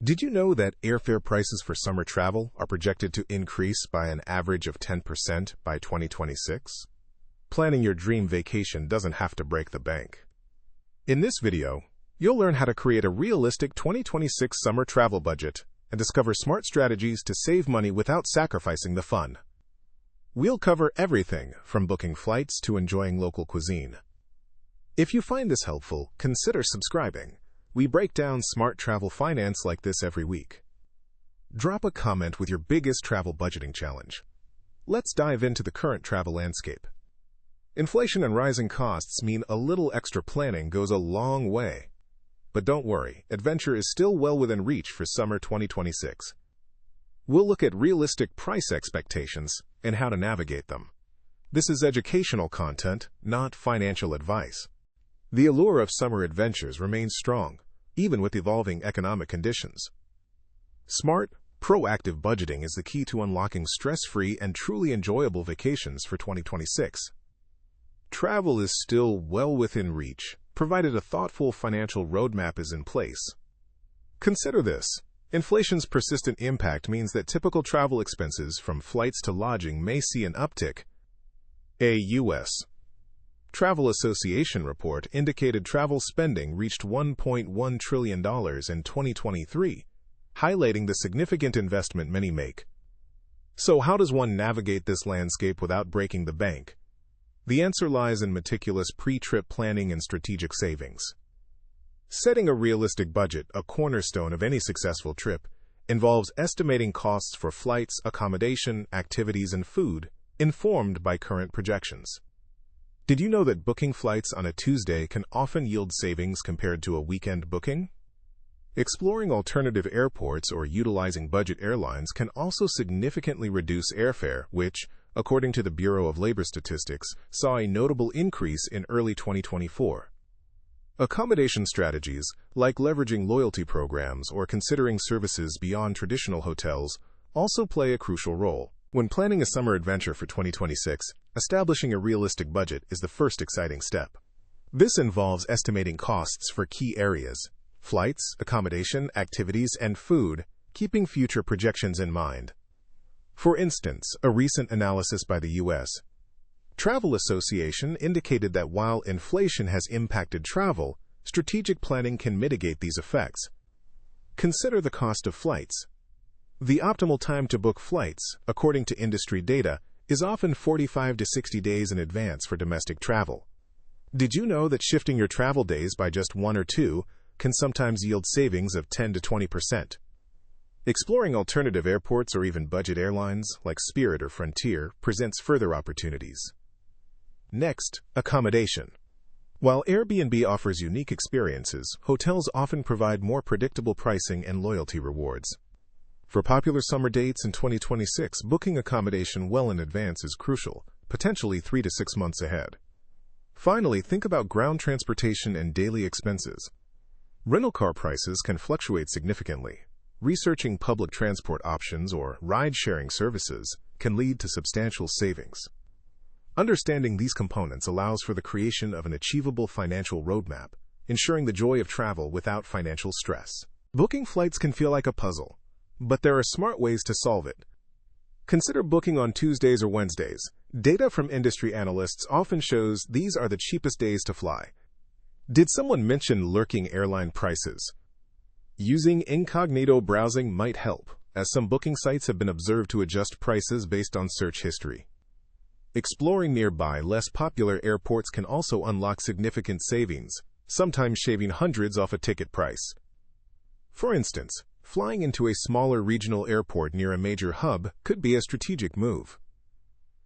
Did you know that airfare prices for summer travel are projected to increase by an average of 10% by 2026? Planning your dream vacation doesn't have to break the bank. In this video, you'll learn how to create a realistic 2026 summer travel budget and discover smart strategies to save money without sacrificing the fun. We'll cover everything from booking flights to enjoying local cuisine. If you find this helpful, consider subscribing. We break down smart travel finance like this every week. Drop a comment with your biggest travel budgeting challenge. Let's dive into the current travel landscape. Inflation and rising costs mean a little extra planning goes a long way. But don't worry, adventure is still well within reach for summer 2026. We'll look at realistic price expectations and how to navigate them. This is educational content, not financial advice. The allure of summer adventures remains strong, even with evolving economic conditions. Smart, proactive budgeting is the key to unlocking stress-free and truly enjoyable vacations for 2026. Travel is still well within reach, provided a thoughtful financial roadmap is in place. Consider this. Inflation's persistent impact means that typical travel expenses from flights to lodging may see an uptick. A U.S. Travel Association report indicated travel spending reached $1.1 trillion in 2023, highlighting the significant investment many make. So how does one navigate this landscape without breaking the bank? The answer lies in meticulous pre-trip planning and strategic savings. Setting a realistic budget, a cornerstone of any successful trip, involves estimating costs for flights, accommodation, activities, and food, informed by current projections. Did you know that booking flights on a Tuesday can often yield savings compared to a weekend booking? Exploring alternative airports or utilizing budget airlines can also significantly reduce airfare, which, according to the Bureau of Labor Statistics, saw a notable increase in early 2024. Accommodation strategies, like leveraging loyalty programs or considering services beyond traditional hotels, also play a crucial role. When planning a summer adventure for 2026, establishing a realistic budget is the first exciting step. This involves estimating costs for key areas: flights, accommodation, activities, and food, keeping future projections in mind. For instance, a recent analysis by the U.S. Travel Association indicated that while inflation has impacted travel, strategic planning can mitigate these effects. Consider the cost of flights. The optimal time to book flights, according to industry data, is often 45 to 60 days in advance for domestic travel. Did you know that shifting your travel days by just 1 or 2 can sometimes yield savings of 10 to 20%? Exploring alternative airports or even budget airlines like Spirit or Frontier presents further opportunities. Next, accommodation. While Airbnb offers unique experiences, hotels often provide more predictable pricing and loyalty rewards. For popular summer dates in 2026, booking accommodation well in advance is crucial, potentially 3 to 6 months ahead. Finally, think about ground transportation and daily expenses. Rental car prices can fluctuate significantly. Researching public transport options or ride-sharing services can lead to substantial savings. Understanding these components allows for the creation of an achievable financial roadmap, ensuring the joy of travel without financial stress. Booking flights can feel like a puzzle, but there are smart ways to solve it. Consider booking on Tuesdays or Wednesdays. Data from industry analysts often shows these are the cheapest days to fly. Did someone mention lurking airline prices? Using incognito browsing might help, as some booking sites have been observed to adjust prices based on search history. Exploring nearby, less popular airports can also unlock significant savings, sometimes shaving hundreds off a ticket price. For instance, flying into a smaller regional airport near a major hub could be a strategic move.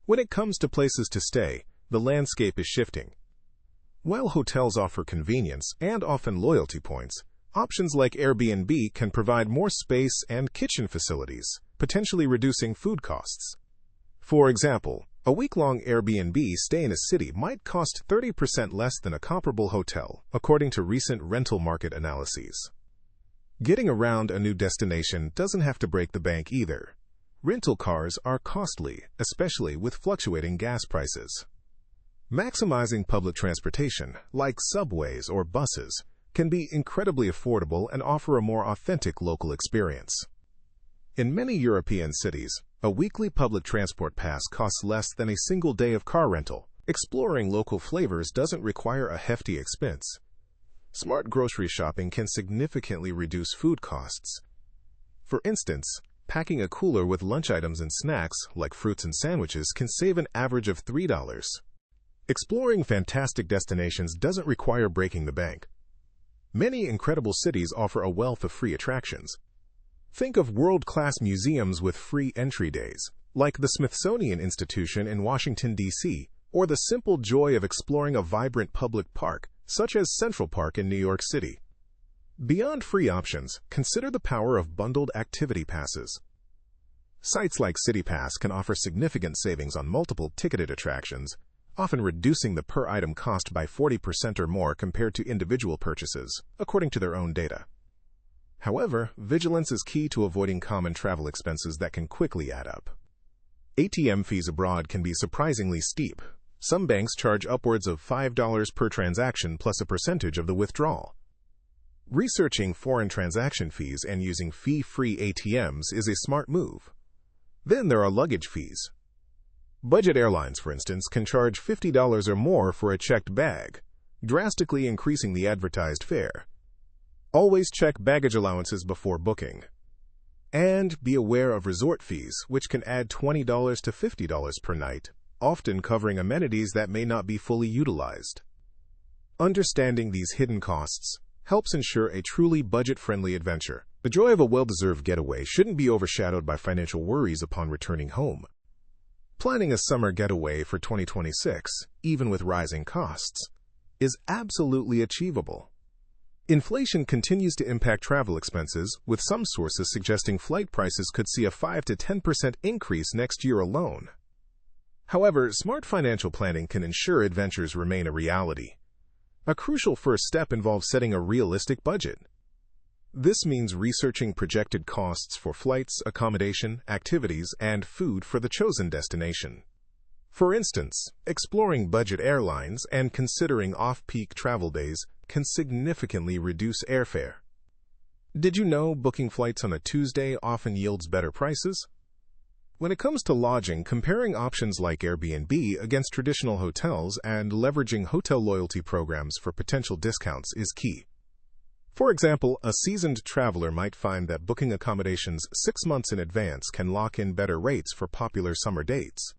When it comes to places to stay, the landscape is shifting. While hotels offer convenience and often loyalty points, options like Airbnb can provide more space and kitchen facilities, potentially reducing food costs. For example, a week-long Airbnb stay in a city might cost 30% less than a comparable hotel, according to recent rental market analyses. Getting around a new destination doesn't have to break the bank either. Rental cars are costly, especially with fluctuating gas prices. Maximizing public transportation, like subways or buses, can be incredibly affordable and offer a more authentic local experience. In many European cities, a weekly public transport pass costs less than a single day of car rental. Exploring local flavors doesn't require a hefty expense. Smart grocery shopping can significantly reduce food costs. For instance, packing a cooler with lunch items and snacks, like fruits and sandwiches, can save an average of $3. Exploring fantastic destinations doesn't require breaking the bank. Many incredible cities offer a wealth of free attractions. Think of world-class museums with free entry days, like the Smithsonian Institution in Washington, D.C., or the simple joy of exploring a vibrant public park, such as Central Park in New York City. Beyond free options, consider the power of bundled activity passes. Sites like CityPass can offer significant savings on multiple ticketed attractions, often reducing the per-item cost by 40% or more compared to individual purchases, according to their own data. However, vigilance is key to avoiding common travel expenses that can quickly add up. ATM fees abroad can be surprisingly steep. Some banks charge upwards of $5 per transaction plus a percentage of the withdrawal. Researching foreign transaction fees and using fee-free ATMs is a smart move. Then there are luggage fees. Budget airlines, for instance, can charge $50 or more for a checked bag, drastically increasing the advertised fare. Always check baggage allowances before booking. And be aware of resort fees, which can add $20 to $50 per night, often covering amenities that may not be fully utilized. Understanding these hidden costs helps ensure a truly budget-friendly adventure. The joy of a well-deserved getaway shouldn't be overshadowed by financial worries upon returning home. Planning a summer getaway for 2026, even with rising costs, is absolutely achievable. Inflation continues to impact travel expenses, with some sources suggesting flight prices could see a 5 to 10% increase next year alone. However, smart financial planning can ensure adventures remain a reality. A crucial first step involves setting a realistic budget. This means researching projected costs for flights, accommodation, activities, and food for the chosen destination. For instance, exploring budget airlines and considering off-peak travel days can significantly reduce airfare. Did you know booking flights on a Tuesday often yields better prices? When it comes to lodging, comparing options like Airbnb against traditional hotels and leveraging hotel loyalty programs for potential discounts is key. For example, a seasoned traveler might find that booking accommodations 6 months in advance can lock in better rates for popular summer dates.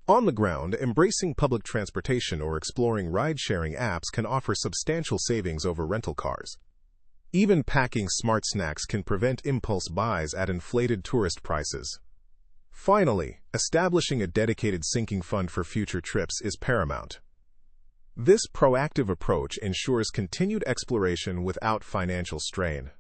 On the ground, embracing public transportation or exploring ride-sharing apps can offer substantial savings over rental cars. Even packing smart snacks can prevent impulse buys at inflated tourist prices. Finally, establishing a dedicated sinking fund for future trips is paramount. This proactive approach ensures continued exploration without financial strain.